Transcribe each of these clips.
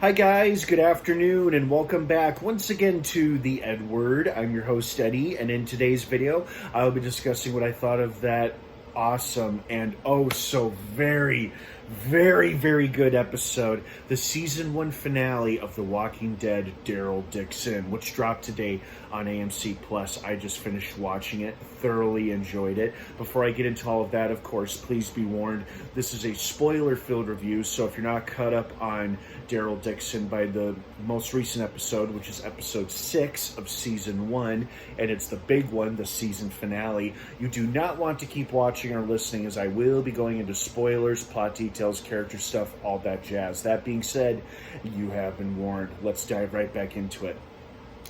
Hi guys, good afternoon and welcome back once again to The Edward. I'm your host Eddie, and in today's video I'll be discussing what I thought of that awesome and oh so very good episode, the season 1 finale of The Walking Dead Daryl Dixon, which dropped today on AMC Plus. I just finished watching it, thoroughly enjoyed it. Before I get into all of that, of course, please be warned, this is a spoiler-filled review, so if you're not caught up on Daryl Dixon by the most recent episode, which is episode 6 of season 1, and it's the big one, the season finale, you do not want to keep watching or listening, as I will be going into spoilers, plot details, character stuff, all that jazz. That being said, you have been warned. Let's dive right back into it.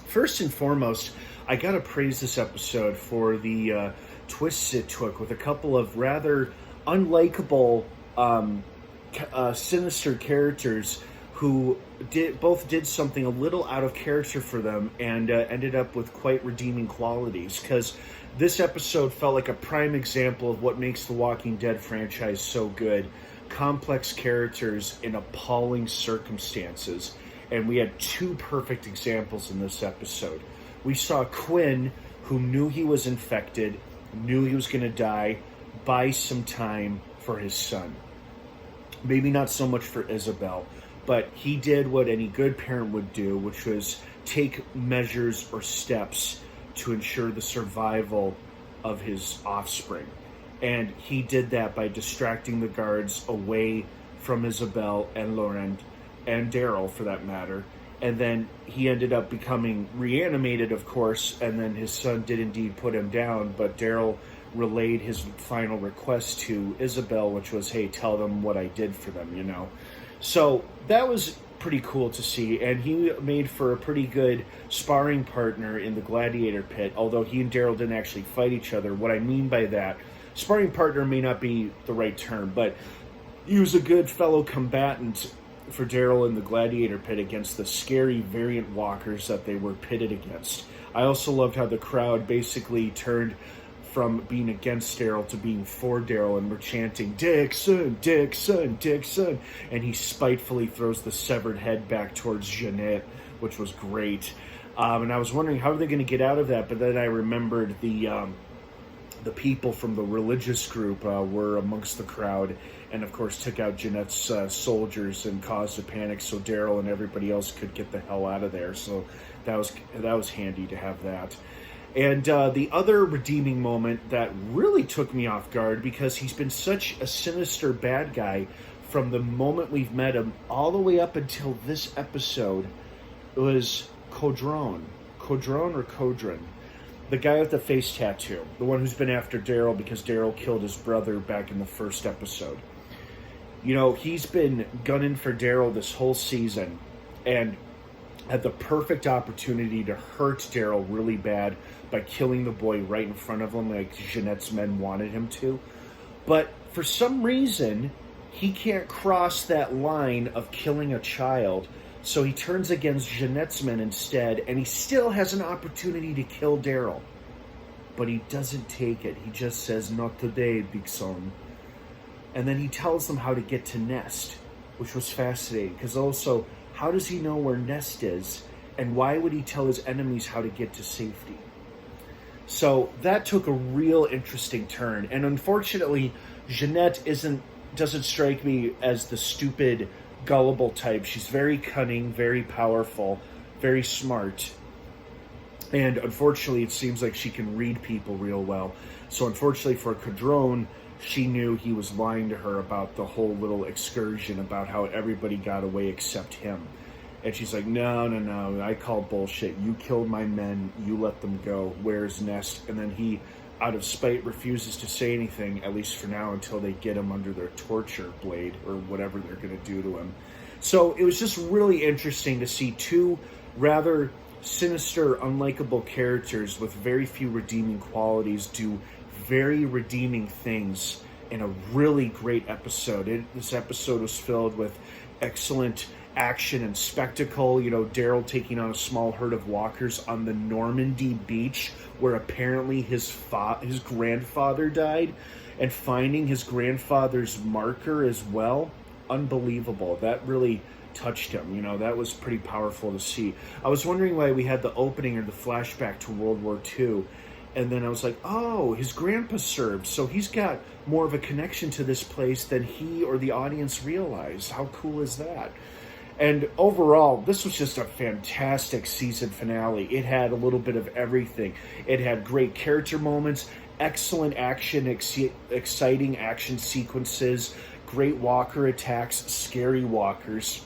First and foremost, I gotta praise this episode for the twists it took with a couple of rather unlikable, sinister characters who both did something a little out of character for them and ended up with quite redeeming qualities, because this episode felt like a prime example of what makes the Walking Dead franchise so good. Complex characters in appalling circumstances, and we had 2 perfect examples in this episode. We saw Quinn, who knew he was infected, knew he was going to die, buy some time for his son. Maybe not so much for Isabel, but he did what any good parent would do, which was take measures or steps to ensure the survival of his offspring. And he did that by distracting the guards away from Isabel and Laurent, and Daryl for that matter. And then he ended up becoming reanimated, of course, and then his son did indeed put him down, but Daryl relayed his final request to Isabel, which was, hey, tell them what I did for them, you know. So that was pretty cool to see, and he made for a pretty good sparring partner in the gladiator pit, although he and Daryl didn't actually fight each other. What I mean by that, sparring partner may not be the right term, but he was a good fellow combatant for Daryl in the gladiator pit against the scary variant walkers that they were pitted against. I also loved how the crowd basically turned from being against Daryl to being for Daryl, and were chanting, Dixon, Dixon, Dixon, and he spitefully throws the severed head back towards Jeanette, which was great. And I was wondering, how are they going to get out of that? But then I remembered the people from the religious group were amongst the crowd, and of course took out Jeanette's soldiers and caused a panic so Daryl and everybody else could get the hell out of there. So that was handy to have that. And the other redeeming moment that really took me off guard, because he's been such a sinister bad guy from the moment we've met him all the way up until this episode, was Codron, the guy with the face tattoo, the one who's been after Daryl because Daryl killed his brother back in the first episode. You know, he's been gunning for Daryl this whole season and had the perfect opportunity to hurt Daryl really bad by killing the boy right in front of him like Jeanette's men wanted him to. But for some reason, he can't cross that line of killing a child, so he turns against Jeanette's men instead, and he still has an opportunity to kill Daryl. But he doesn't take it. He just says, not today, big son. And then he tells them how to get to Nest, which was fascinating, because also, how does he know where Nest is, and why would he tell his enemies how to get to safety? So that took a real interesting turn, and unfortunately, Jeanette doesn't strike me as the stupid, gullible type. She's very cunning, very powerful, very smart, and unfortunately, it seems like she can read people real well. So unfortunately for Codron, she knew he was lying to her about the whole little excursion, about how everybody got away except him. And she's like, no, I call bullshit. You killed my men. You let them go. Where's Nest? And then he, out of spite, refuses to say anything, at least for now, until they get him under their torture blade or whatever they're going to do to him. So it was just really interesting to see 2 rather sinister, unlikable characters with very few redeeming qualities do very redeeming things in a really great episode. This episode was filled with excellent action and spectacle. You know, Daryl taking on a small herd of walkers on the Normandy beach, where apparently his grandfather died, and finding his grandfather's marker as well. Unbelievable. That really touched him. That was pretty powerful to see. I was wondering why we had the opening or the flashback to World War II, and then I was like, oh, his grandpa served, so he's got more of a connection to this place than he or the audience realized. How cool is that? And overall, this was just a fantastic season finale. It had a little bit of everything. It had great character moments, excellent action, exciting action sequences, great walker attacks, scary walkers,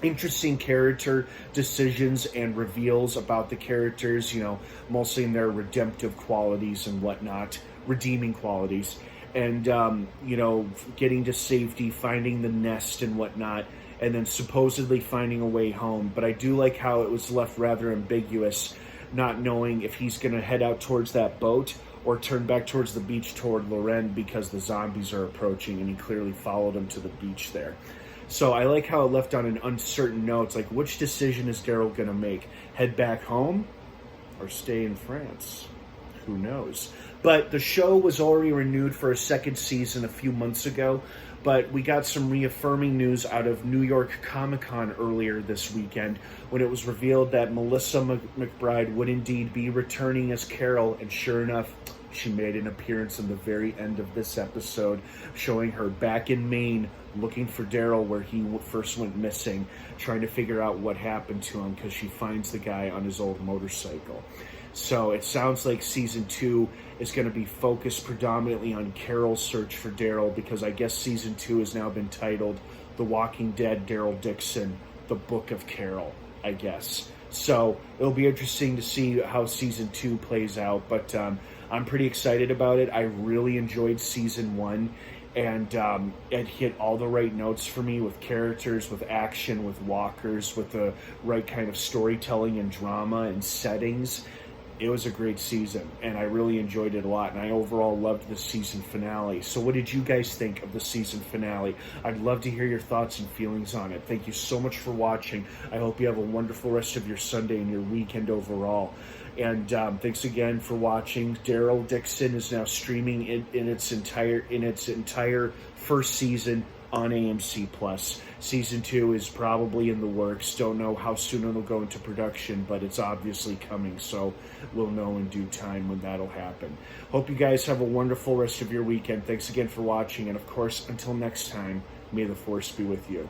interesting character decisions and reveals about the characters, mostly in their redemptive qualities and whatnot, redeeming qualities. And, getting to safety, finding the nest and whatnot, and then supposedly finding a way home. But I do like how it was left rather ambiguous, not knowing if he's going to head out towards that boat or turn back towards the beach toward Lorraine, because the zombies are approaching, and he clearly followed them to the beach there. So I like how it left on an uncertain note. It's like, which decision is Daryl going to make? Head back home or stay in France? Who knows? But the show was already renewed for a second season a few months ago, but we got some reaffirming news out of New York Comic-Con earlier this weekend when it was revealed that Melissa McBride would indeed be returning as Carol, and sure enough, she made an appearance in the very end of this episode, showing her back in Maine looking for Daryl where he first went missing, trying to figure out what happened to him, because she finds the guy on his old motorcycle. So it sounds like season 2 is going to be focused predominantly on Carol's search for Daryl, because I guess season 2 has now been titled The Walking Dead Daryl Dixon, The Book of Carol, I guess. So it'll be interesting to see how season 2 plays out, but I'm pretty excited about it. I really enjoyed season 1, and it hit all the right notes for me with characters, with action, with walkers, with the right kind of storytelling and drama and settings. It was a great season, and I really enjoyed it a lot, and I overall loved the season finale. So what did you guys think of the season finale? I'd love to hear your thoughts and feelings on it. Thank you so much for watching. I hope you have a wonderful rest of your Sunday and your weekend overall. And thanks again for watching. Daryl Dixon is now streaming in its entire first season on AMC Plus. Season 2 is probably in the works. Don't know how soon it'll go into production, but it's obviously coming, so we'll know in due time when that'll happen. Hope you guys have a wonderful rest of your weekend. Thanks again for watching, and of course, until next time, may the Force be with you.